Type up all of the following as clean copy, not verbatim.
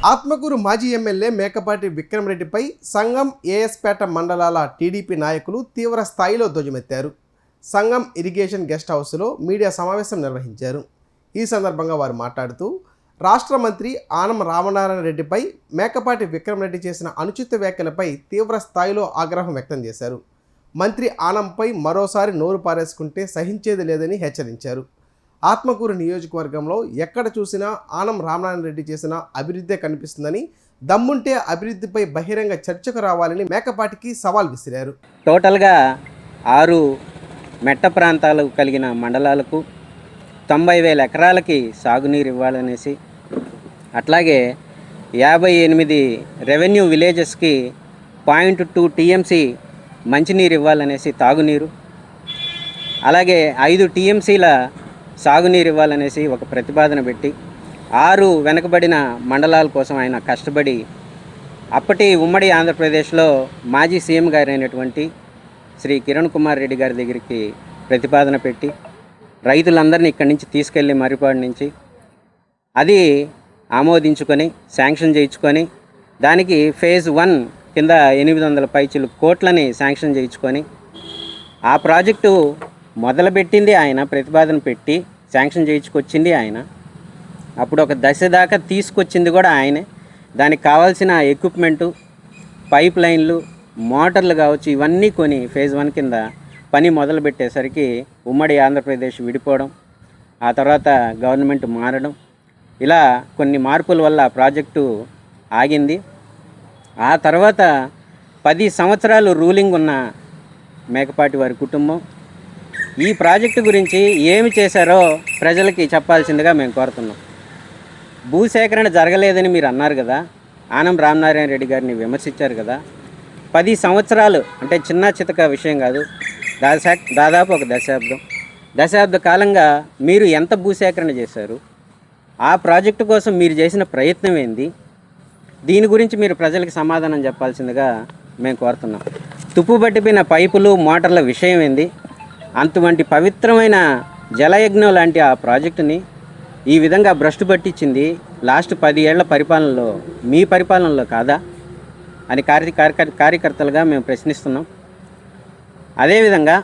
ఆత్మకూరు మాజీ ఎమ్మెల్యే మేకపాటి విక్రమరెడ్డిపై సంగం ఏఎస్పేట మండలాల టీడీపీ నాయకులు తీవ్ర స్థాయిలో ధ్వజమెత్తారు. సంగం ఇరిగేషన్ గెస్ట్ హౌస్లో మీడియా సమావేశం నిర్వహించారు. ఈ సందర్భంగా వారు మాట్లాడుతూ రాష్ట్ర మంత్రి ఆనం రామనారాయణ రెడ్డిపై మేకపాటి విక్రమరెడ్డి చేసిన అనుచిత వ్యాఖ్యలపై తీవ్ర స్థాయిలో ఆగ్రహం వ్యక్తం చేశారు. మంత్రి ఆనంపై మరోసారి నోరు పారేసుకుంటే సహించేది లేదని హెచ్చరించారు. ఆత్మకూరు నియోజకవర్గంలో ఎక్కడ చూసినా ఆనం రామనారాయణ రెడ్డి చేసిన అభివృద్ధి కనిపిస్తుందని, దమ్ముంటే అభివృద్ధిపై బహిరంగ చర్చకు రావాలని మేకపాటికి సవాల్ విసిరారు. టోటల్గా 6 మెట్ట ప్రాంతాలు కలిగిన మండలాలకు 90,000 ఎకరాలకి సాగునీరు ఇవ్వాలనేసి, అట్లాగే 58 రెవెన్యూ విలేజెస్కి 0.2 టీఎంసీ మంచినీరు ఇవ్వాలనేసి తాగునీరు, అలాగే 5 టీఎంసీల సాగునీరు ఇవ్వాలనేసి ఒక ప్రతిపాదన పెట్టి 6 వెనుకబడిన మండలాల కోసం ఆయన కష్టపడి అప్పటి ఉమ్మడి ఆంధ్రప్రదేశ్లో మాజీ సీఎం గారు అయినటువంటి శ్రీ కిరణ్ కుమార్ రెడ్డి గారి దగ్గరికి ప్రతిపాదన పెట్టి రైతులందరినీ ఇక్కడి నుంచి తీసుకెళ్ళి మర్రిపాడు నుంచి అది ఆమోదించుకొని శాంక్షన్ చేయించుకొని దానికి ఫేజ్ 1 కింద 800 పైచిలు కోట్లని శాంక్షన్ చేయించుకొని ఆ ప్రాజెక్టు మొదలుపెట్టింది ఆయన, ప్రతిపాదన పెట్టి శాంక్షన్ చేయించుకొచ్చింది ఆయన, అప్పుడు ఒక దశ దాకా తీసుకొచ్చింది కూడా ఆయనే. దానికి కావాల్సిన ఎక్విప్మెంటు, పైప్ లైన్లు, మోటార్లు కావచ్చు, ఇవన్నీ కొని ఫేజ్ 1 కింద పని మొదలుపెట్టేసరికి ఉమ్మడి ఆంధ్రప్రదేశ్ విడిపోవడం, ఆ తర్వాత గవర్నమెంట్ మారడం, ఇలా కొన్ని మార్పుల వల్ల ప్రాజెక్టు ఆగింది. ఆ తర్వాత 10 సంవత్సరాలు రూలింగ్ ఉన్న మేకపాటి వారి కుటుంబం ఈ ప్రాజెక్టు గురించి ఏమి చేశారో ప్రజలకి చెప్పాల్సిందిగా మేము కోరుతున్నాం. భూసేకరణ జరగలేదని మీరు అన్నారు కదా, ఆనం రామనారాయణ రెడ్డి గారిని విమర్శించారు కదా. 10 సంవత్సరాలు అంటే చిన్న చితక విషయం కాదు, దాదాపు ఒక దశాబ్ద కాలంగా మీరు ఎంత భూసేకరణ చేశారు? ఆ ప్రాజెక్టు కోసం మీరు చేసిన ప్రయత్నం ఏంది? దీని గురించి మీరు ప్రజలకు సమాధానం చెప్పాల్సిందిగా మేము కోరుతున్నాం. తుప్పుబట్టిపోయిన పైపులు, మోటార్ల విషయం ఏంది? అటువంటి పవిత్రమైన జలయజ్ఞం లాంటి ఆ ప్రాజెక్టుని ఈ విధంగా భ్రష్టు పట్టించింది లాస్ట్ 10 ఏళ్ల పరిపాలనలో మీ పరిపాలనలో కాదా అని కార్యకర్తలుగా మేము ప్రశ్నిస్తున్నాం. అదేవిధంగా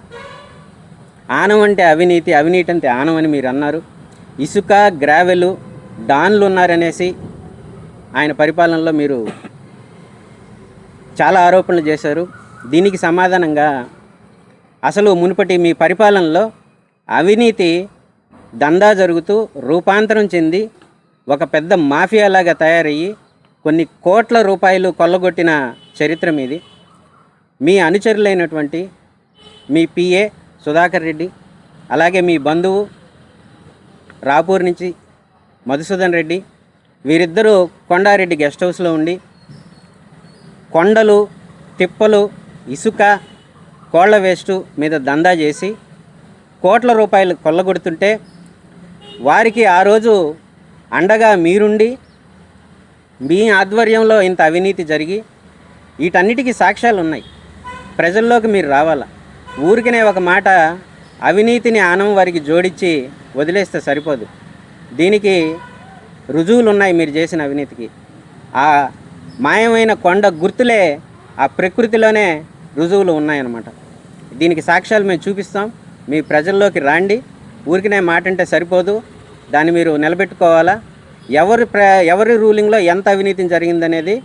ఆనం అంటే అవినీతి, అవినీతి అంటే ఆనం అని మీరు అన్నారు. ఇసుక, గ్రావెలు, డాన్లు ఉన్నారనేసి ఆయన పరిపాలనలో మీరు చాలా ఆరోపణలు చేశారు. దీనికి సమాధానంగా అసలు మునుపటి మీ పరిపాలనలో అవినీతి దందా జరుగుతూ రూపాంతరం చెంది ఒక పెద్ద మాఫియాలాగా తయారయ్యి కొన్ని కోట్ల రూపాయలు కొల్లగొట్టిన చరిత్ర మీది. మీ అనుచరులైనటువంటి మీ పిఏ సుధాకర్ రెడ్డి, అలాగే మీ బంధువు రాపూర్ నుంచి మధుసూదన్ రెడ్డి, వీరిద్దరూ కొండారెడ్డి గెస్ట్ హౌస్లో ఉండి కొండలు, తిప్పలు, ఇసుక, కోళ్ల వేస్టు మీద దందా చేసి కోట్ల రూపాయలు కొల్లగొడుతుంటే వారికి ఆ రోజు అండగా మీరుండి మీ ఆధ్వర్యంలో ఇంత అవినీతి జరిగి వీటన్నిటికీ సాక్ష్యాలు ఉన్నాయి. ప్రజల్లోకి మీరు రావాలా. ఊరికనే ఒక మాట అవినీతిని ఆనం వారికి జోడించి వదిలేస్తే సరిపోదు. దీనికి రుజువులు ఉన్నాయి. మీరు చేసిన అవినీతికి ఆ మాయమైన కొండ గుర్తులే ఆ ప్రకృతిలోనే రుజువులు ఉన్నాయన్నమాట. దీనికి సాక్ష్యాలు మేము చూపిస్తాం. మీ ప్రజల్లోకి రాండి. ఊరికినే మాట అంటే సరిపోదు, దాన్ని మీరు నిలబెట్టుకోవాలా. ఎవరి రూలింగ్లో ఎంత అవినీతి జరిగిందనేది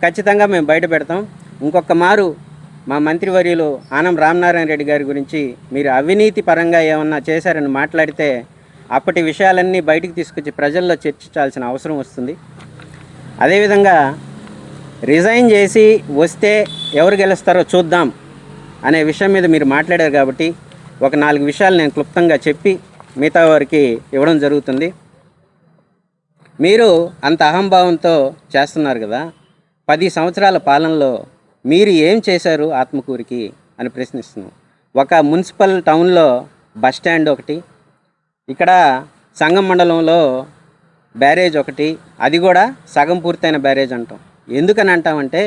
ఖచ్చితంగా మేము బయట పెడతాం. ఇంకొక మారు మా మంత్రివర్యులు ఆనం రామనారాయణ రెడ్డి గారి గురించి మీరు అవినీతి పరంగా ఏమన్నా చేశారని మాట్లాడితే అప్పటి విషయాలన్నీ బయటికి తీసుకొచ్చి ప్రజల్లో చర్చించాల్సిన అవసరం వస్తుంది. అదేవిధంగా రిజైన్ చేసి వస్తే ఎవరు గెలుస్తారో చూద్దాం అనే విషయం మీద మీరు మాట్లాడారు కాబట్టి ఒక 4 విషయాలు నేను క్లుప్తంగా చెప్పి మిగతా వారికి ఇవ్వడం జరుగుతుంది. మీరు అంత అహంభావంతో చేస్తున్నారు కదా, 10 సంవత్సరాల పాలనలో మీరు ఏం చేశారు ఆత్మకూరికి అని ప్రశ్నిస్తున్నాం. ఒక మున్సిపల్ టౌన్లో బస్ స్టాండ్ ఒకటి, ఇక్కడ సంగం మండలంలో బ్యారేజ్ ఒకటి, అది కూడా సగం పూర్తయిన బ్యారేజ్ అంటాం. ఎందుకని అంటామంటే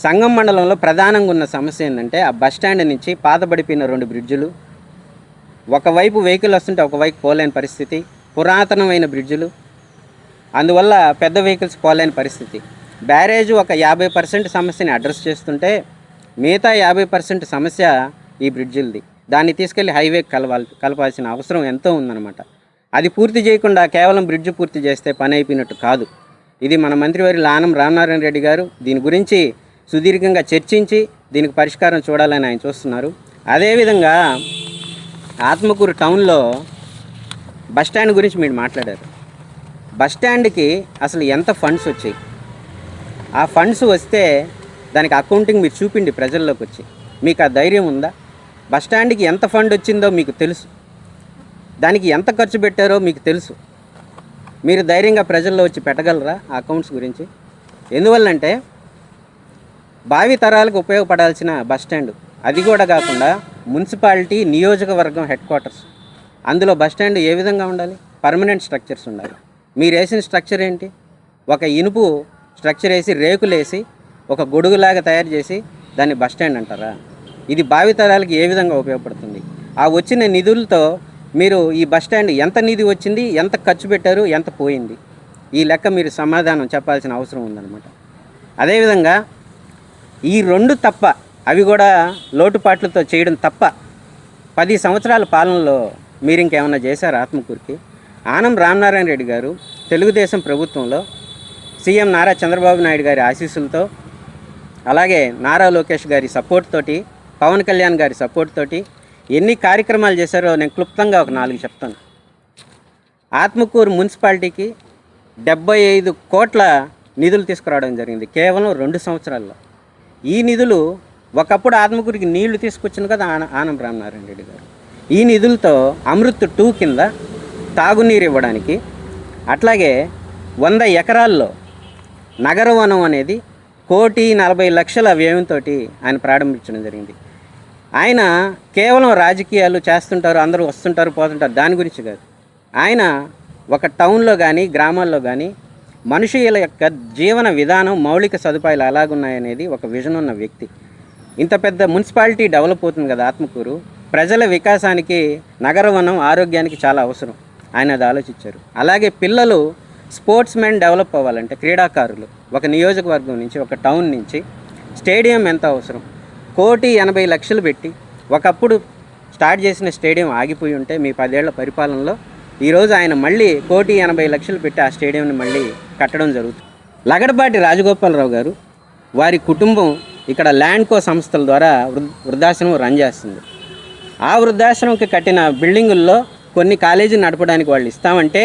సంగం మండలంలో ప్రధానంగా ఉన్న సమస్య ఏంటంటే ఆ బస్ స్టాండ్ నుంచి పాతబడిపోయిన 2 బ్రిడ్జులు, ఒకవైపు వెహికల్ వస్తుంటే ఒకవైపు పోలేని పరిస్థితి, పురాతనమైన బ్రిడ్జులు, అందువల్ల పెద్ద వెహికల్స్ పోలేని పరిస్థితి. బ్యారేజ్ ఒక 50% సమస్యని అడ్రస్ చేస్తుంటే మిగతా 50% సమస్య ఈ బ్రిడ్జిలది. దాన్ని తీసుకెళ్ళి హైవేకి కలపాల్సిన అవసరం ఎంతో ఉందన్నమాట. అది పూర్తి చేయకుండా కేవలం బ్రిడ్జ్ పూర్తి చేస్తే పని అయిపోయినట్టు కాదు. ఇది మన మంత్రివర్యులు ఆనం రామనారాయణ రెడ్డి గారు దీని గురించి సుదీర్ఘంగా చర్చించి దీనికి పరిష్కారం చూడాలని ఆయన చూస్తున్నారు. అదేవిధంగా ఆత్మకూరు టౌన్లో బస్టాండ్ గురించి మీరు మాట్లాడారు. బస్టాండ్కి అసలు ఎంత ఫండ్స్ వచ్చాయి, ఆ ఫండ్స్ వస్తే దానికి అకౌంటింగ్ మీరు చూపిండి ప్రజల్లోకి వచ్చి. మీకు ఆ ధైర్యం ఉందా? బస్టాండ్కి ఎంత ఫండ్ వచ్చిందో మీకు తెలుసు, దానికి ఎంత ఖర్చు పెట్టారో మీకు తెలుసు. మీరు ధైర్యంగా ప్రజల్లో వచ్చి పెట్టగలరా ఆ అకౌంట్స్ గురించి? ఎందువల్లంటే భావి తరాలకు ఉపయోగపడాల్సిన బస్టాండ్, అది కూడా కాకుండా మున్సిపాలిటీ నియోజకవర్గం హెడ్ క్వార్టర్స్, అందులో బస్టాండ్ ఏ విధంగా ఉండాలి? పర్మనెంట్ స్ట్రక్చర్స్ ఉండాలి. మీరు వేసిన స్ట్రక్చర్ ఏంటి? ఒక ఇనుపు స్ట్రక్చర్ వేసి రేకులు వేసి ఒక గొడుగులాగా తయారు చేసి దాన్ని బస్టాండ్ అంటారా? ఇది భావితరాలకి ఏ విధంగా ఉపయోగపడుతుంది? ఆ వచ్చిన నిధులతో మీరు ఈ బస్టాండ్ ఎంత నిధి వచ్చింది, ఎంత ఖర్చు పెట్టారు, ఎంత పోయింది, ఈ లెక్క మీరు సమాధానం చెప్పాల్సిన అవసరం ఉందన్నమాట. అదేవిధంగా ఈ రెండు తప్ప, అవి కూడా లోటుపాట్లతో చేయడం తప్ప 10 సంవత్సరాల పాలనలో మీరు ఇంకేమన్నా చేశారు ఆత్మకూరుకి? ఆనం రామనారాయణ రెడ్డి గారు తెలుగుదేశం ప్రభుత్వంలో సీఎం నారా చంద్రబాబు నాయుడు గారి ఆశీస్సులతో, అలాగే నారా లోకేష్ గారి సపోర్ట్ తోటి, పవన్ కళ్యాణ్ గారి సపోర్ట్ తోటి ఎన్ని కార్యక్రమాలు చేశారో నేను క్లుప్తంగా ఒక 4 చెప్తాను. ఆత్మకూరు మున్సిపాలిటీకి 75 కోట్ల నిధులు తీసుకురావడం జరిగింది కేవలం 2 సంవత్సరాల్లో. ఈ నిధులు ఒకప్పుడు ఆత్మకూరికి నీళ్లు తీసుకొచ్చిన కదా ఆనం రామనారాయణ రెడ్డి గారు. ఈ నిధులతో అమృత్ 2 కింద తాగునీరు ఇవ్వడానికి, అట్లాగే 100 ఎకరాల్లో నగరవనం అనేది 1,40,00,000 వ్యయంతో ఆయన ప్రారంభించడం జరిగింది. ఆయన కేవలం రాజకీయాలు చేస్తుంటారు, అందరూ వస్తుంటారు పోతుంటారు, దాని గురించి కాదు. ఆయన ఒక టౌన్లో కానీ గ్రామాల్లో కానీ మనుషుల యొక్క జీవన విధానం, మౌలిక సదుపాయాలు ఎలాగున్నాయనేది ఒక విజన్ ఉన్న వ్యక్తి. ఇంత పెద్ద మున్సిపాలిటీ డెవలప్ అవుతుంది కదా ఆత్మకూరు, ప్రజల వికాసానికి నగరవనం ఆరోగ్యానికి చాలా అవసరం. ఆయన అది ఆలోచించారు. అలాగే పిల్లలు స్పోర్ట్స్ మెన్ డెవలప్ అవ్వాలంటే, క్రీడాకారులు ఒక నియోజకవర్గం నుంచి, ఒక టౌన్ నుంచి స్టేడియం ఎంత అవసరం? 1,80,00,000 పెట్టి ఒకప్పుడు స్టార్ట్ చేసిన స్టేడియం ఆగిపోయి ఉంటే మీ 10 ఏళ్ల పరిపాలనలో ఈరోజు ఆయన మళ్ళీ 1,80,00,000 పెట్టి ఆ స్టేడియంని మళ్ళీ కట్టడం జరుగుతుంది. లగడపాటి రాజగోపాలరావు గారు, వారి కుటుంబం ఇక్కడ ల్యాండ్కో సంస్థల ద్వారా వృద్ధాశ్రమం రన్ చేస్తుంది. ఆ వృద్ధాశ్రమంకి కట్టిన బిల్డింగుల్లో కొన్ని కాలేజీలు నడపడానికి వాళ్ళు ఇస్తామంటే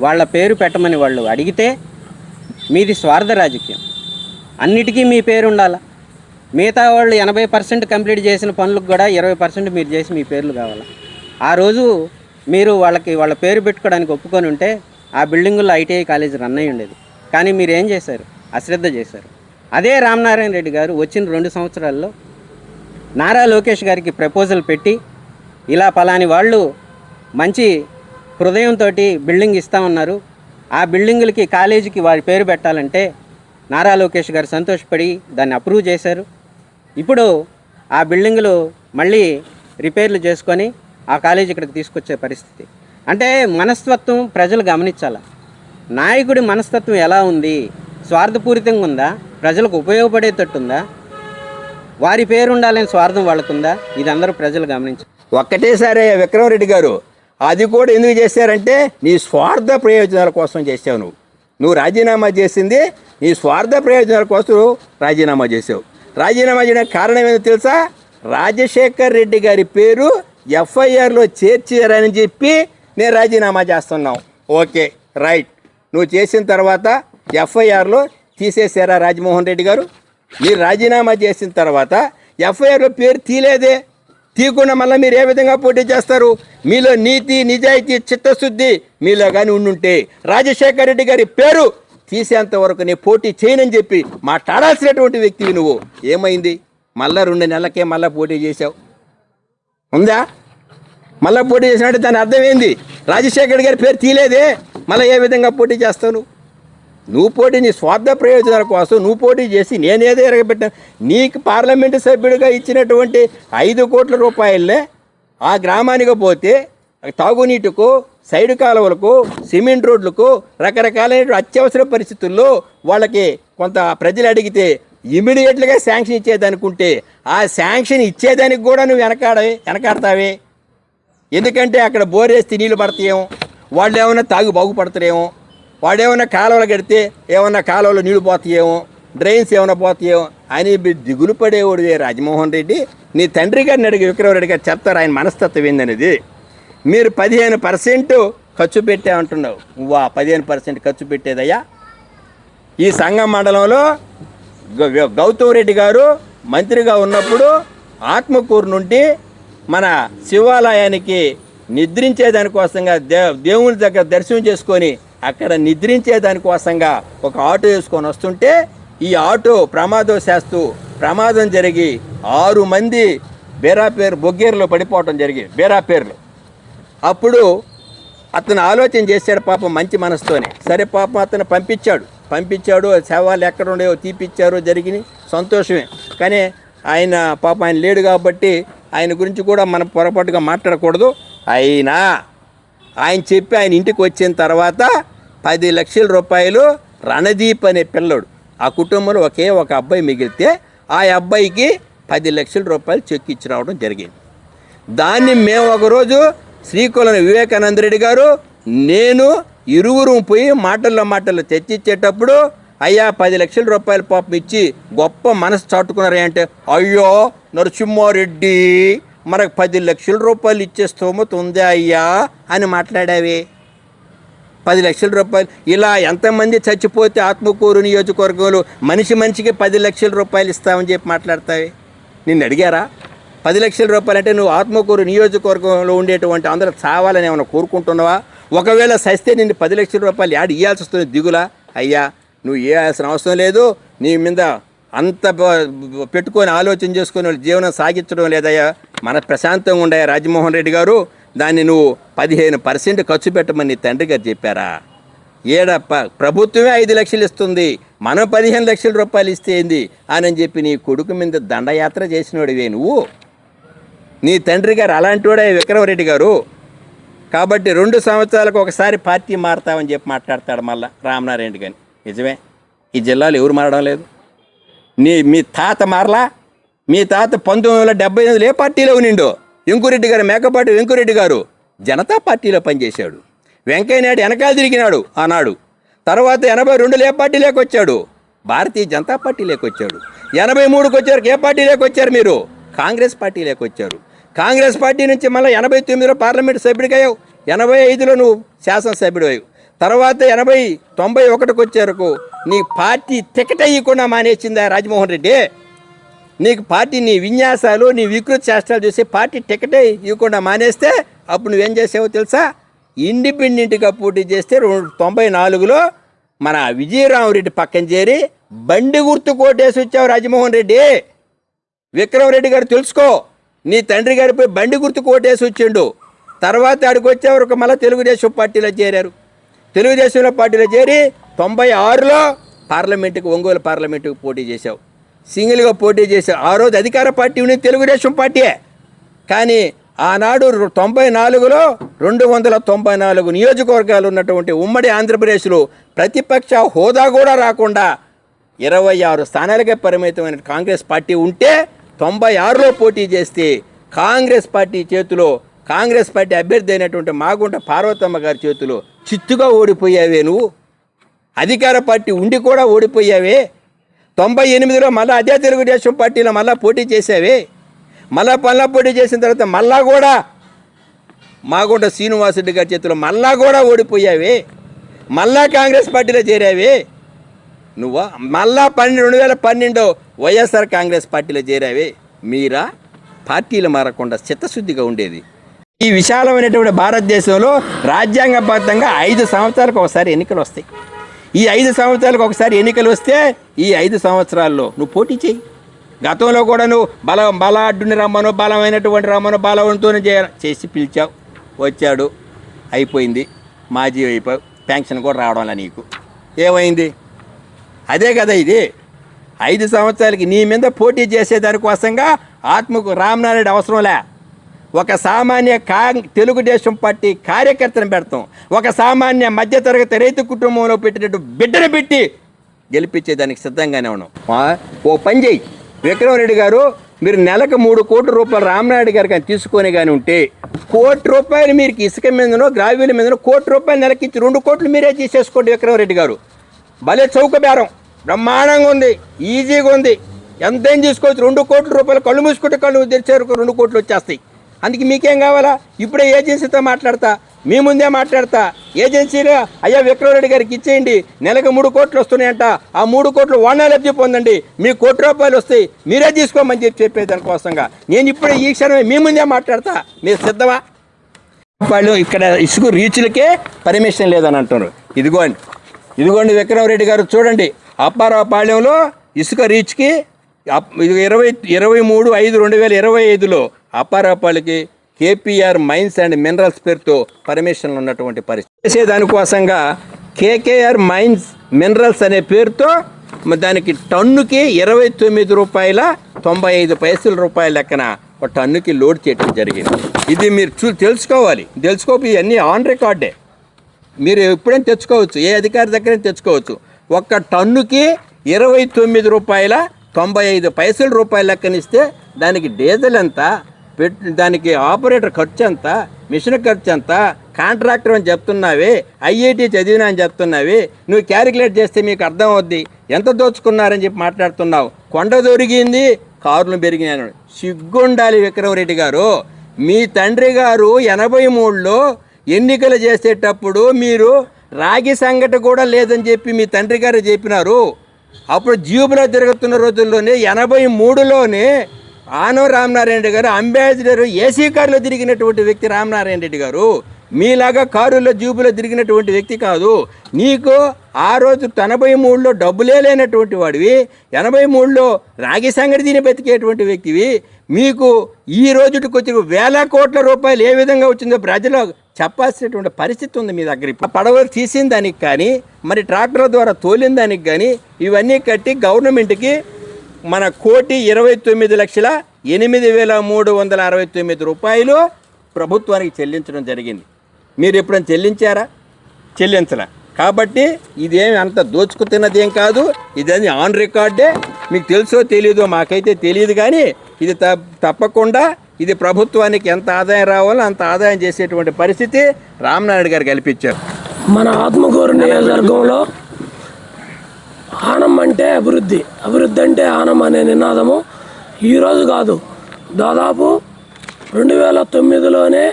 వాళ్ళ పేరు పెట్టమని వాళ్ళు అడిగితే మీది స్వార్థ రాజకీయం. అన్నిటికీ మీ పేరు ఉండాలా? మిగతా వాళ్ళు 80% కంప్లీట్ చేసిన పనులకు కూడా 20% మీరు చేసి మీ పేర్లు కావాలా? ఆ రోజు మీరు వాళ్ళ పేరు పెట్టుకోవడానికి ఒప్పుకొని ఉంటే ఆ బిల్డింగుల్లో ఐటీఐ కాలేజ్ రన్ అయ్యి ఉండేది. కానీ మీరు ఏం చేశారు? అశ్రద్ధ చేశారు. అదే రామనారాయణ రెడ్డి గారు వచ్చిన 2 సంవత్సరాల్లో నారా లోకేష్ గారికి ప్రపోజల్ పెట్టి, ఇలా పలాని వాళ్ళు మంచి హృదయంతో బిల్డింగ్ ఇస్తామన్నారు, ఆ బిల్డింగులకి కాలేజీకి వారి పేరు పెట్టాలంటే నారా లోకేష్ గారు సంతోషపడి దాన్ని అప్రూవ్ చేశారు. ఇప్పుడు ఆ బిల్డింగులు మళ్ళీ రిపేర్లు చేసుకొని ఆ కాలేజీ ఇక్కడికి తీసుకొచ్చే పరిస్థితి. అంటే మనస్తత్వం ప్రజలు గమనించాల. నాయకుడి మనస్తత్వం ఎలా ఉంది? స్వార్థపూరితంగా ఉందా? ప్రజలకు ఉపయోగపడేటట్టుందా? వారి పేరు ఉండాలని స్వార్థం వాళ్ళకుందా? ఇది అందరూ ప్రజలు గమనించారు. ఒక్కటేసారి విక్రమరెడ్డి గారు, అది కూడా ఎందుకు చేశారంటే నీ స్వార్థ ప్రయోజనాల కోసం చేసావు. నువ్వు రాజీనామా చేసింది నీ స్వార్థ ప్రయోజనాల కోసం రాజీనామా చేసావు. రాజీనామా చేయడానికి కారణం ఏంటో తెలుసా? రాజశేఖర్ రెడ్డి గారి పేరు ఎఫ్ఐఆర్లో చేర్చారని చెప్పి నేను రాజీనామా చేస్తున్నావు. Okay, right. నువ్వు చేసిన తర్వాత ఎఫ్ఐఆర్లో తీసేశారా రాజమోహన్ రెడ్డి గారు? మీరు రాజీనామా చేసిన తర్వాత ఎఫ్ఐఆర్లో పేరు తీలేదే. తీయకుండా మళ్ళీ మీరు ఏ విధంగా పోటీ చేస్తారు? మీలో నీతి, నిజాయితీ, చిత్తశుద్ధి మీలో కానీ ఉండుంటే రాజశేఖర్ రెడ్డి గారి పేరు తీసేంత వరకు నేను పోటీ చేయనని చెప్పి మాట్లాడాల్సినటువంటి వ్యక్తివి నువ్వు. ఏమైంది? మళ్ళీ 2 నెలలకే మళ్ళీ పోటీ చేసావు. ఉందా? మళ్ళీ పోటీ చేసినట్టు దాని అర్థం ఏంది? రాజశేఖర్ గారి పేరు తీలేదే, మళ్ళీ ఏ విధంగా పోటీ చేస్తావు? నువ్వు పోటీ నీ స్వార్థ ప్రయోజనాల కోసం నువ్వు పోటీ చేసి నేనేదో ఎరగబెట్టాను. నీకు పార్లమెంటు సభ్యుడిగా ఇచ్చినటువంటి 5 కోట్ల రూపాయలనే ఆ గ్రామానికి పోతే తాగునీటికో సైడ్ కాలువలకు, సిమెంట్ రోడ్లకు, రకరకాలైన అత్యవసర పరిస్థితుల్లో వాళ్ళకి కొంత ప్రజలు అడిగితే ఇమీడియట్గా శాంక్షన్ ఇచ్చేదనుకుంటే ఆ శాంక్షన్ ఇచ్చేదానికి కూడా నువ్వు వెనకాడతావే. ఎందుకంటే అక్కడ బోరేస్తే నీళ్ళు పడతాయేమో, వాళ్ళు ఏమైనా తాగి బాగుపడతారేమో, వాడు ఏమైనా కాలువలు కడితే ఏమన్నా కాలువలో నీళ్ళు పోతాయేమో, డ్రైన్స్ ఏమైనా పోతాయేమో అని దిగులు పడేవాడు రాజమోహన్ రెడ్డి. నీ తండ్రి గారిని అడిగి విక్రమరెడ్డి గారు చెప్తారు ఆయన మనస్తత్వం ఏందనేది. మీరు 15% ఖర్చు పెట్టామంటున్నావు. వా 15% ఖర్చు పెట్టేదయ్యా. ఈ సంగం మండలంలో గౌతమ్ రెడ్డి గారు మంత్రిగా ఉన్నప్పుడు ఆత్మకూరు నుండి మన శివాలయానికి నిద్రించేదానికోసంగా దేవుని దగ్గర దర్శనం చేసుకొని అక్కడ నిద్రించేదానికోసంగా ఒక ఆటో వేసుకొని వస్తుంటే ఈ ఆటో ప్రమాదవశాత్తు ప్రమాదం జరిగి 6 మంది బొగ్గేరులో పడిపోవటం జరిగింది, బేరాపేరులో. అప్పుడు అతను ఆలోచన చేశాడు పాపం మంచి మనసుతోనే. సరే పాపం అతను పంపించాడు, శవాలు ఎక్కడ ఉండేవో తీపిచ్చారు, జరిగినాయి, సంతోషమే. కానీ ఆయన లేడు కాబట్టి ఆయన గురించి కూడా మనం పొరపాటుగా మాట్లాడకూడదు. అయినా ఆయన ఇంటికి వచ్చిన తర్వాత 10 లక్షల రూపాయలు రణదీప్ అనే పిల్లడు, ఆ కుటుంబంలో ఒకే ఒక అబ్బాయి మిగిలితే ఆ అబ్బాయికి 10 లక్షల రూపాయలు చెక్ ఇచ్చి రావడం జరిగింది. దాన్ని మేము ఒకరోజు శ్రీకాకుళం వివేకానంద రెడ్డి గారు నేను ఇరువురు పోయి మాటల్లో తెచ్చిచ్చేటప్పుడు అయ్యా 10 లక్షల రూపాయలు పాపం ఇచ్చి గొప్ప మనసు చాటుకున్నారే అంటే, అయ్యో నరసింహారెడ్డి మనకు 10 లక్షల రూపాయలు ఇచ్చే స్తోమత ఉందే అయ్యా అని మాట్లాడావే. 10 లక్షల రూపాయలు ఇలా ఎంతమంది చచ్చిపోతే ఆత్మకూరు నియోజకవర్గంలో మనిషికి 10 లక్షల రూపాయలు ఇస్తామని చెప్పి మాట్లాడతావే. నిన్ను అడిగారా 10 లక్షల రూపాయలు అంటే? నువ్వు ఆత్మకూరు నియోజకవర్గంలో ఉండేటువంటి అందరూ చావాలని ఏమైనా కోరుకుంటున్నావా? ఒకవేళ సస్తే నిన్ను 10 లక్షల రూపాయలు యాడ్ ఇవ్వాల్సి వస్తుంది దిగులా? అయ్యా నువ్వు ఇవ్వాల్సిన అవసరం లేదు, నీ మీద అంత పెట్టుకొని ఆలోచన చేసుకొని జీవనం సాగించడం లేదయ్యా, మన ప్రశాంతంగా ఉండయా రాజమోహన్ రెడ్డి గారు. దాన్ని నువ్వు 15% ఖర్చు పెట్టమని నీ తండ్రి గారు చెప్పారా? ఏడప్ప ప్రభుత్వమే 5 లక్షలు ఇస్తుంది, మనం 15 లక్షల రూపాయలు ఇస్తే ఏంది అని చెప్పి నీ కొడుకు మీద దండయాత్ర చేసినోడివే నువ్వు. నీ తండ్రి గారు అలాంటి వాడే విక్రమరెడ్డి గారు. కాబట్టి 2 సంవత్సరాలకు ఒకసారి పార్టీ మారుతామని చెప్పి మాట్లాడతాడు మళ్ళా రామనారాయణ గాని. నిజమే, ఈ జిల్లాలో ఎవరు మారడం లేదు. మీ తాత మారలా? మీ తాత 1978 ఏ పార్టీలో ఉండిండో? వెంకురెడ్డి గారు, మేకపాటి వెంకురెడ్డి గారు జనతా పార్టీలో పనిచేశాడు. వెంకయ్యనాయుడు వెనకాల తిరిగినాడు ఆనాడు. తర్వాత 82లో ఏ పార్టీలోకి వచ్చాడు? భారతీయ జనతా పార్టీలోకి వచ్చాడు. 83కి వచ్చారు. ఏ పార్టీలోకి వచ్చారు మీరు? కాంగ్రెస్ పార్టీలోకి వచ్చారు. కాంగ్రెస్ పార్టీ నుంచి మళ్ళీ 89లో పార్లమెంట్ సభ్యుడికయ్యావు, 85లో నువ్వు శాసనసభ్యుడు అయ్యావు. తర్వాత 91కి వచ్చారు. నీ పార్టీ టికెట్ అయ్యకుండా మానేసిందా రాజమోహన్ రెడ్డి? నీకు పార్టీ నీ విన్యాసాలు, నీ వికృత చేష్టాలు చూసి పార్టీ టికెటే ఇవ్వకుండా మానేస్తే అప్పుడు నువ్వేం చేసావో తెలుసా? ఇండిపెండెంట్గా పోటీ చేస్తే 94లో మన విజయరామరెడ్డి పక్కన చేరి బండి గుర్తు కోటేసి వచ్చావు రాజమోహన్ రెడ్డి. విక్రమరెడ్డి గారు తెలుసుకో, నీ తండ్రి గారిపై బండి గుర్తు కోటేసి వచ్చిండు. తర్వాత ఆడికి వచ్చేవరకు మళ్ళీ తెలుగుదేశం పార్టీలో చేరారు. తెలుగుదేశంలో పార్టీలో చేరి 96లో ఒంగోలు పార్లమెంటుకు పోటీ చేశావు. సింగిల్గా పోటీ చేశావు. ఆ రోజు అధికార పార్టీ ఉన్నది తెలుగుదేశం పార్టీయే. కానీ ఆనాడు 94లో 294 నియోజకవర్గాలు ఉన్నటువంటి ఉమ్మడి ఆంధ్రప్రదేశ్లో ప్రతిపక్ష హోదా కూడా రాకుండా 26 స్థానాలకే పరిమితమైన కాంగ్రెస్ పార్టీ ఉంటే 96లో పోటీ చేస్తే కాంగ్రెస్ పార్టీ చేతిలో, కాంగ్రెస్ పార్టీ అభ్యర్థి అయినటువంటి మాగుంట పార్వతమ్మ గారి చేతిలో చిత్తుగా ఓడిపోయావే నువ్వు. అధికార పార్టీ ఉండి కూడా ఓడిపోయావే. 98లో మళ్ళీ అదే తెలుగుదేశం పార్టీలో మళ్ళీ పోటీ చేసావే. మళ్ళా పోటీ చేసిన తర్వాత మళ్ళా కూడా మాగుంట శ్రీనివాసరెడ్డి గారి చేతిలో మళ్ళా కూడా ఓడిపోయావే. మళ్ళా కాంగ్రెస్ పార్టీలో చేరావే నువ్వు. మళ్ళా 2012 వైఎస్ఆర్ కాంగ్రెస్ పార్టీలో చేరావే. మీరా పార్టీలు మారకుండా చిత్తశుద్ధిగా ఉండేది. ఈ విశాలమైనటువంటి భారతదేశంలో రాజ్యాంగబద్ధంగా 5 సంవత్సరాలకు ఒకసారి ఎన్నికలు వస్తాయి. ఈ 5 సంవత్సరాలకు ఒకసారి ఎన్నికలు వస్తే ఈ 5 సంవత్సరాల్లో నువ్వు పోటీ చేయి. గతంలో కూడా నువ్వు బలాఢ్యుని రమ్మను, బలమైనటువంటి రమ్మను, బలవంతుని చేసి పిలిచావు, వచ్చాడు, అయిపోయింది, మాజీ అయిపోయావు, పెన్షన్ కూడా రావడంలా నీకు. ఏమైంది? అదే కదా ఇది. 5 సంవత్సరాలకి నీ మీద పోటీ చేసేదానికోసంగా రామనారాయణ అవసరంలే. ఒక సామాన్య తెలుగుదేశం పార్టీ కార్యకర్తను పెడతాం, ఒక సామాన్య మధ్యతరగతి రైతు కుటుంబంలో పెట్టినట్టు బిడ్డను పెట్టి గెలిపించేదానికి సిద్ధంగానే ఉన్నాం. ఓ పని చేయి విక్రమరెడ్డి గారు, మీరు నెలకు 3 కోట్ల రూపాయలు రామనాయుడు గారికి అని తీసుకొని కానీ ఉంటే, 1 కోటి రూపాయలు మీరు ఇసుక మీదనో గ్రావీల మీదనో 1 కోటి రూపాయలు నెలకి ఇచ్చి 2 కోట్లు మీరే తీసేసుకోండి విక్రమరెడ్డి గారు. భలే చౌక బేరం, బ్రహ్మాండంగా ఉంది, ఈజీగా ఉంది, ఎంతేం తీసుకోవచ్చు. 2 కోట్ల రూపాయలు కళ్ళు మూసుకుంటే కళ్ళు తెరిచేరకు 2 కోట్లు వచ్చేస్తాయి. అందుకే మీకేం కావాలా? ఇప్పుడే ఏజెన్సీతో మాట్లాడతా, మీ ముందే మాట్లాడతా. ఏజెన్సీలో అయ్యా విక్రమరెడ్డి గారికి ఇచ్చేయండి, నెలకు 3 కోట్లు వస్తున్నాయంట, ఆ 3 కోట్లు వాడినా లబ్ధి పొందండి, మీ 1 కోటి రూపాయలు వస్తాయి, మీరే తీసుకోమని చెప్పేదానికోసంగా నేను ఇప్పుడే ఈ క్షణమే మీ ముందే మాట్లాడతా. మీరు సిద్ధమా? వాళ్ళు ఇక్కడ ఇసుక రీచ్లకే పర్మిషన్ లేదని అంటున్నారు. ఇదిగోండి విక్రమరెడ్డి గారు చూడండి, అప్పారావుపాళ్యంలో ఇసుక రీచ్కి 23/5/2025లో అప్పారావుపాళ్యకి కేపీఆర్ మైన్స్ అండ్ మినరల్స్ పేరుతో పర్మిషన్లు ఉన్నటువంటి పరిస్థితి. చేసేదానికోసంగా కేకేఆర్ మైన్స్ మినరల్స్ అనే పేరుతో దానికి టన్నుకి 29 రూపాయల 95 రూపాయల లెక్కన ఒక టన్నుకి లోడ్ చేయడం జరిగింది. ఇది మీరు తెలుసుకోవాలి. ఇవన్నీ ఆన్ రికార్డే, మీరు ఎప్పుడైనా తెచ్చుకోవచ్చు, ఏ అధికారి దగ్గరైనా తెచ్చుకోవచ్చు. ఒక్క టన్నుకి 29 రూపాయల 95 రూపాయల లెక్కనిస్తే దానికి డీజిల్ ఎంత, దానికి ఆపరేటర్ ఖర్చు ఎంత, మిషన్ ఖర్చు ఎంత, కాంట్రాక్టర్ అని చెప్తున్నావే, ఐఐటి చదివినా అని చెప్తున్నావే, నువ్వు క్యాలిక్యులేట్ చేస్తే మీకు అర్థం అవుద్ది ఎంత దోచుకున్నారని చెప్పి మాట్లాడుతున్నావు. కొండ దొరికింది, కార్లు పెరిగినాయి. సిగ్గుండాలి విక్రమరెడ్డి గారు. మీ తండ్రి గారు 83లో ఎన్నికలు చేసేటప్పుడు మీరు రాగి సంగటి కూడా లేదని చెప్పి మీ తండ్రి గారు చెప్పినారు. అప్పుడు జీబులో తిరుగుతున్న రోజుల్లోనే 83లోనే ఆనవ రామనారాయణ రెడ్డి గారు అంబాసిడర్ ఏసీ కారులో తిరిగినటువంటి వ్యక్తి రామనారాయణ రెడ్డి గారు. మీలాగా కారుల్లో జీబులో తిరిగినటువంటి వ్యక్తి కాదు. నీకు ఆ రోజు 83లో డబ్బులే లేనటువంటి వాడివి, 83లో రాగి సంగటి తిని బతికేటువంటి వ్యక్తివి. మీకు ఈ రోజుకి వచ్చి 1,000 కోట్ల రూపాయలు ఏ విధంగా వచ్చిందో ప్రజలు చెప్పాల్సినటువంటి పరిస్థితి ఉంది మీ దగ్గర. ఇప్పుడు పడవలు తీసిన దానికి కానీ, మరి ట్రాక్టర్ల ద్వారా తోలిన దానికి కానీ ఇవన్నీ కట్టి గవర్నమెంట్కి మన 1,29,08,369 రూపాయలు ప్రభుత్వానికి చెల్లించడం జరిగింది. మీరు ఎప్పుడైనా చెల్లించారా? చెల్లించరా. కాబట్టి ఇదేమి అంత దోచుకు తిన్నదేం కాదు, ఇదని ఆన్ రికార్డే. మీకు తెలుసో తెలీదో మాకైతే తెలియదు, కానీ ఇది తప్పకుండా ఇది ప్రభుత్వానికి ఎంత ఆదాయం రావాలో అంత ఆదాయం చేసేటువంటి పరిస్థితి రామనాయుడు గారు కల్పించారు. మన ఆత్మకూరు నియోజకవర్గంలో ఆనం అంటే అభివృద్ధి, అభివృద్ధి అంటే ఆనం అనే నినాదము ఈరోజు కాదు, దాదాపు 2009లోనే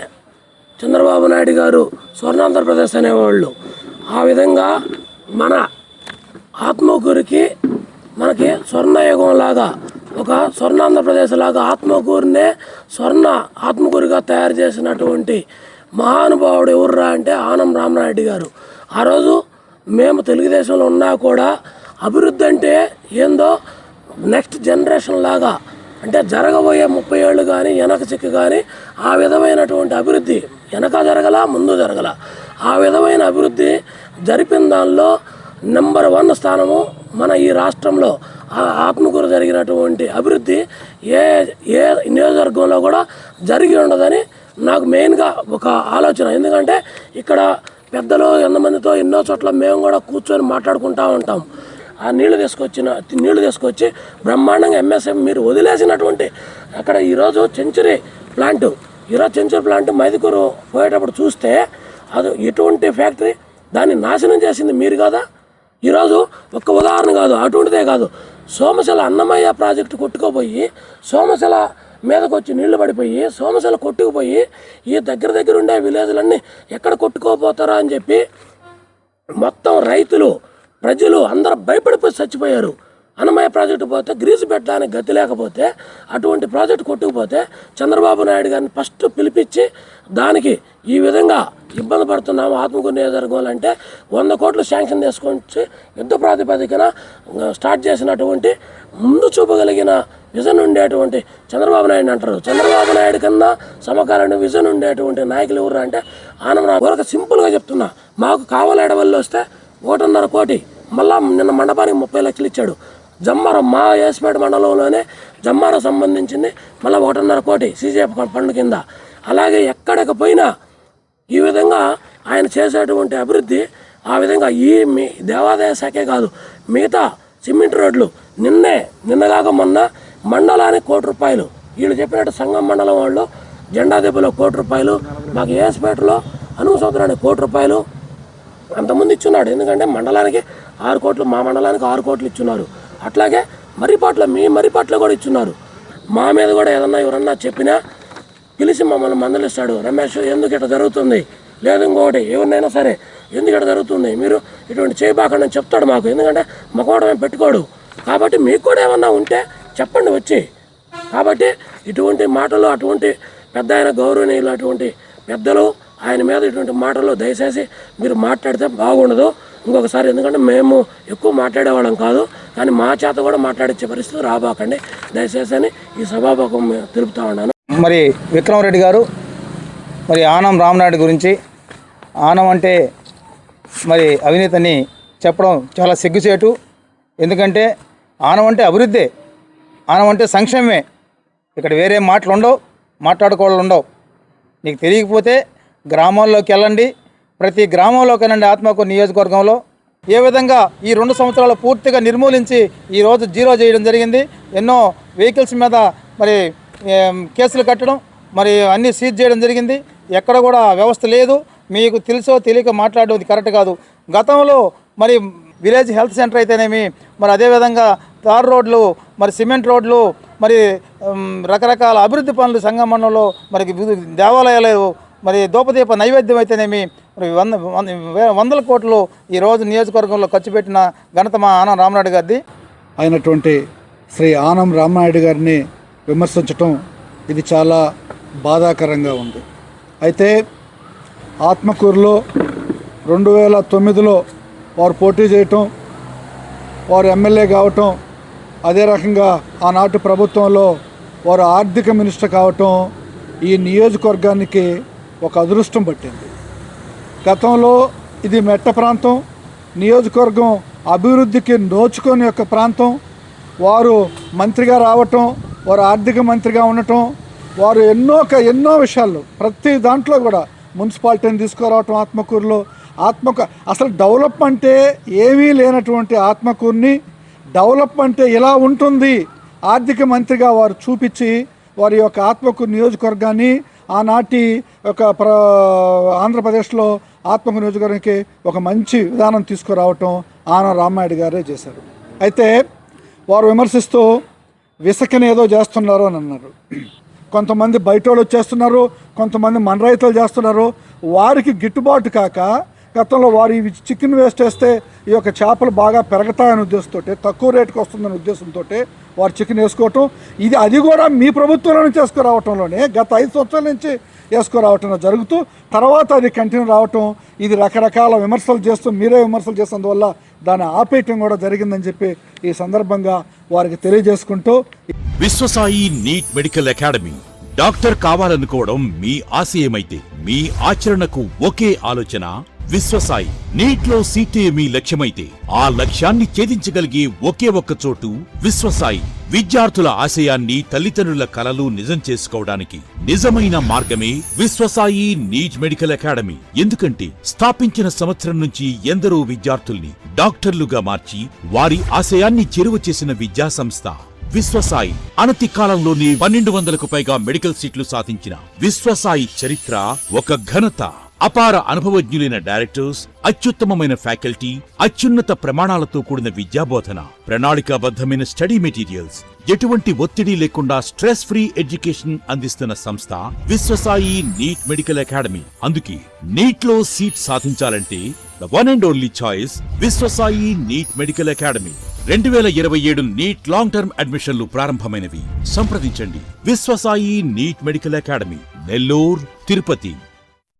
చంద్రబాబు నాయుడు గారు స్వర్ణాంధ్రప్రదేశ్ అనేవాళ్ళు. ఆ విధంగా మన ఆత్మకూరుకి మనకి స్వర్ణయుగం లాగా, ఒక స్వర్ణాంధ్రప్రదేశ్ లాగా ఆత్మకూరునే ఆత్మకూరుగా తయారు చేసినటువంటి మహానుభావుడు ఎవర్రా అంటే ఆనం రామనాయుడు గారు. ఆ రోజు మేము తెలుగుదేశంలో ఉన్నా కూడా అభివృద్ధి అంటే ఏందో నెక్స్ట్ జనరేషన్ లాగా, అంటే జరగబోయే 30 ఏళ్ళు కానీ వెనక చిక్కు కానీ ఆ విధమైనటువంటి అభివృద్ధి వెనక జరగల, ముందు జరగల, ఆ విధమైన అభివృద్ధి జరిపిన దానిలో నెంబర్ 1 స్థానము మన ఈ రాష్ట్రంలో ఆత్మకూరు జరిగినటువంటి అభివృద్ధి ఏ నియోజకవర్గంలో కూడా జరిగి ఉండదని నాకు మెయిన్గా ఒక ఆలోచన. ఎందుకంటే ఇక్కడ పెద్దలు ఎంతమందితో ఎన్నో చోట్ల మేము కూడా కూర్చొని మాట్లాడుకుంటూ ఉంటాం. ఆ నీళ్లు తీసుకొచ్చి బ్రహ్మాండంగా ఎంఎస్ఎం మీరు వదిలేసినటువంటి అక్కడ ఈరోజు సెంచరీ ప్లాంటు మైదుకూరు పోయేటప్పుడు చూస్తే అది ఎటువంటి ఫ్యాక్టరీ, దాన్ని నాశనం చేసింది మీరు కదా. ఈరోజు ఒక్క ఉదాహరణ కాదు, అటువంటిదే కాదు, సోమశిల అన్నమయ్య ప్రాజెక్టు కొట్టుకుపోయి సోమశిల మీదకి వచ్చి నీళ్లు పడిపోయి సోమశిల కొట్టుకుపోయి ఈ దగ్గర ఉండే విలేజ్లన్నీ ఎక్కడ కొట్టుకోపోతారా అని చెప్పి మొత్తం రైతులు ప్రజలు అందరూ భయపడిపోయి చచ్చిపోయారు. అన్నమయ్య ప్రాజెక్టు పోతే గ్రీజు పెట్టడానికి గతి లేకపోతే అటువంటి ప్రాజెక్టు కొట్టుకుపోతే చంద్రబాబు నాయుడు గారిని ఫస్ట్ పిలిపించి దానికి ఈ విధంగా ఇబ్బంది పడుతున్నాము ఆత్మకూరు నియోజకవర్గంలో అంటే 100 కోట్లు శాంక్షన్ తీసుకొచ్చి యుద్ధ ప్రాతిపదికన స్టార్ట్ చేసినటువంటి ముందు చూపగలిగిన విజన్ ఉండేటువంటి చంద్రబాబు నాయుడు అంటారు. చంద్రబాబు నాయుడు కన్నా సమకాలీన విజన్ ఉండేటువంటి నాయకులు ఎవరు అంటే ఆనంద. సింపుల్గా చెప్తున్నా, మాకు కావాలేడ వల్ల వస్తే 1.5 కోటి, మళ్ళా నిన్న మండపానికి 30 లక్షలు ఇచ్చాడు. జమ్మరం మా ఏసుపేట మండలంలోనే జమ్మరం సంబంధించింది మళ్ళీ 1.5 కోటి సీజీఎఫ్ ఫండ్ కింద. అలాగే ఎక్కడికి పోయినా ఈ విధంగా ఆయన చేసేటువంటి అభివృద్ధి ఆ విధంగా మీ దేవాదాయ శాఖే కాదు, మిగతా సిమెంట్ రోడ్లు నిన్నగాక మొన్న మండలానికి 1 కోటి రూపాయలు, వీళ్ళు చెప్పినట్టు సంఘం మండలం వాళ్ళు జెండా దెబ్బలో 1 కోటి రూపాయలు, మాకు ఏసుపేటలో అనువు సంవత్సరానికి 1 కోటి రూపాయలు అంతమంది ఇచ్చున్నాడు. ఎందుకంటే మండలానికి 6 కోట్లు, మా మండలానికి 6 కోట్లు ఇచ్చున్నారు. అట్లాగే మర్రిపాట్లో కూడా ఇచ్చున్నారు. మా మీద కూడా ఏదన్నా ఎవరన్నా చెప్పినా పిలిచి మమ్మల్ని మందలిస్తాడు. రమేష్ ఎందుకు ఇట్లా జరుగుతుంది, లేదు ఇంకొకటి ఎవరినైనా సరే ఎందుకు ఇట్లా జరుగుతుంది, మీరు ఇటువంటి చేయబాకండి అని చెప్తాడు మాకు. ఎందుకంటే మొక్కడం ఏం పెట్టుకోడు. కాబట్టి మీకు కూడా ఏమన్నా ఉంటే చెప్పండి వచ్చి. కాబట్టి ఇటువంటి మాటలు, అటువంటి పెద్ద ఆయన గౌరవనీయులు, అటువంటి పెద్దలు ఆయన మీద ఇటువంటి మాటలు దయచేసి మీరు మాట్లాడితే బాగుండదు ఇంకొకసారి. ఎందుకంటే మేము ఎక్కువ మాట్లాడేవాళ్ళం కాదు, కానీ మా చేత కూడా మాట్లాడించే పరిస్థితి రాబాకండి దయచేసి అని ఈ సభాముఖం తెలుపుతా ఉన్నాను. మరి విక్రమరెడ్డి గారు మరి ఆనం రామనాయుడు గురించి, ఆనం అంటే మరి అవినీతిని చెప్పడం చాలా సిగ్గుచేటు. ఎందుకంటే ఆనం అంటే అభివృద్ధి, ఆనం అంటే సంక్షేమమే. ఇక్కడ వేరే మాటలు ఉండవు, మాట్లాడుకోవడం ఉండవు. నీకు తెలియకపోతే గ్రామాల్లోకి వెళ్ళండి, ప్రతి గ్రామంలోకేనండి ఆత్మకూరు నియోజకవర్గంలో ఏ విధంగా ఈ 2 సంవత్సరాలు పూర్తిగా నిర్మూలించి ఈరోజు జీరో చేయడం జరిగింది. ఎన్నో వెహికల్స్ మీద మరి కేసులు కట్టడం, మరి అన్నీ సీజ్ చేయడం జరిగింది. ఎక్కడ కూడా వ్యవస్థ లేదు. మీకు తెలుసో తెలియక మాట్లాడడం కరెక్ట్ కాదు. గతంలో మరి విలేజ్ హెల్త్ సెంటర్ అయితేనేమి, మరి అదేవిధంగా తార్ రోడ్లు, మరి సిమెంట్ రోడ్లు, మరి రకరకాల అభివృద్ధి పనులు సంఘం మండలంలో, మరి దేవాలయాలు, మరి దూపదీప నైవేద్యం అయితేనేమి, మరి 100 కోట్లు ఈరోజు నియోజకవర్గంలో ఖర్చు పెట్టిన ఘనత మా ఆనం రామనాయుడు గారిది. అయినటువంటి శ్రీ ఆనం రామనాయుడు గారిని విమర్శించటం ఇది చాలా బాధాకరంగా ఉంది. అయితే ఆత్మకూరులో 2009లో వారు పోటీ చేయటం, వారు ఎమ్మెల్యే కావటం, అదే రకంగా ఆనాటి ప్రభుత్వంలో వారు ఆర్థిక మినిస్టర్ కావటం ఈ నియోజకవర్గానికి ఒక అదృష్టం పట్టింది. గతంలో ఇది మెట్ట ప్రాంతం, నియోజకవర్గం అభివృద్ధికి నోచుకొని యొక్క ప్రాంతం. వారు మంత్రిగా రావటం, వారు ఆర్థిక మంత్రిగా ఉండటం, వారు ఎన్నో విషయాల్లో ప్రతి దాంట్లో కూడా మున్సిపాలిటీని తీసుకురావటం ఆత్మకూరులో. అసలు డెవలప్మెంటే ఏమీ లేనటువంటి ఆత్మకూరుని డెవలప్మెంట్ ఇలా ఉంటుంది ఆర్థిక మంత్రిగా వారు చూపించి వారి యొక్క ఆత్మకూరు నియోజకవర్గాన్ని ఆనాటి ఒక ఆంధ్రప్రదేశ్లో ఆత్మకూరు నియోజకవర్గానికి ఒక మంచి విధానం తీసుకురావటం ఆనం రామనాయుడు గారే చేశారు. అయితే వారు విమర్శిస్తూ విసకని ఏదో చేస్తున్నారు అని అన్నారు. కొంతమంది బయట వాళ్ళు వచ్చేస్తున్నారు, కొంతమంది మన రైతులు చేస్తున్నారు. వారికి గిట్టుబాటు కాక గతంలో వారు ఇవి చికెన్ వేస్ట్ చేస్తే ఈ యొక్క చేపలు బాగా పెరుగుతాయనే ఉద్దేశంతో, తక్కువ రేటుకు వస్తుందనే ఉద్దేశంతో వారు చికెన్ వేసుకోవటం, అది కూడా మీ ప్రభుత్వంలో నుంచి వేసుకురావటంలోనే గత 5 సంవత్సరాల నుంచి వేసుకురావటం జరుగుతూ తర్వాత అది కంటిన్యూ రావటం, ఇది రకరకాల విమర్శలు చేస్తూ మీరే విమర్శలు చేసినందువల్ల దాన్ని ఆపేయటం కూడా జరిగిందని చెప్పి ఈ సందర్భంగా వారికి తెలియజేసుకుంటూ, Vishwasai NEET medical academy. Doctor కావాలనుకోవడం మీ ఆశయమైతే మీ ఆచరణకు ఒకే ఆలోచన విశ్వసాయి. నీట్లో సీటే మీ లక్ష్యమైతే ఆ లక్ష్యాన్ని ఛేదించగలిగే ఒకే ఒక్క చోటు విశ్వసాయి. విద్యార్థుల ఆశయాన్ని, తల్లిదండ్రుల కలలు నిజం చేసుకోవడానికి నిజమైన మార్గమే విశ్వసాయి నీట్ మెడికల్ అకాడమీ. ఎందుకంటే స్థాపించిన సంవత్సరం నుంచి ఎందరో విద్యార్థుల్ని డాక్టర్లుగా మార్చి వారి ఆశయాన్ని చేరువ చేసిన విద్యా సంస్థ విశ్వసాయి. అనతి కాలంలోనే 1200కు పైగా మెడికల్ సీట్లు సాధించిన విశ్వసాయి చరిత్ర ఒక ఘనత. అపార అనుభవజ్ఞులైన డైరెక్టర్స్, అత్యుత్తమమైన ఫ్యాకల్టీ, అత్యున్నత ప్రమాణాలతో కూడిన విద్యాబోధన, ప్రణాళికాబద్ధమైన స్టడీ మెటీరియల్స్, ఎటువంటి ఒత్తిడి లేకుండా స్ట్రెస్ ఫ్రీ ఎడ్యుకేషన్ అందిస్తున్న సంస్థ విశ్వసాయి నీట్ మెడికల్ అకాడమీ. అందుకే నీట్ లో సీట్ సాధించాలంటే the one and only choice Viswasai NEET medical academy. 2027 NEET long term అడ్మిషన్లు ప్రారంభమైనవి. సంప్రదించండి Viswasai NEET medical academy, Nellore, Tirupati.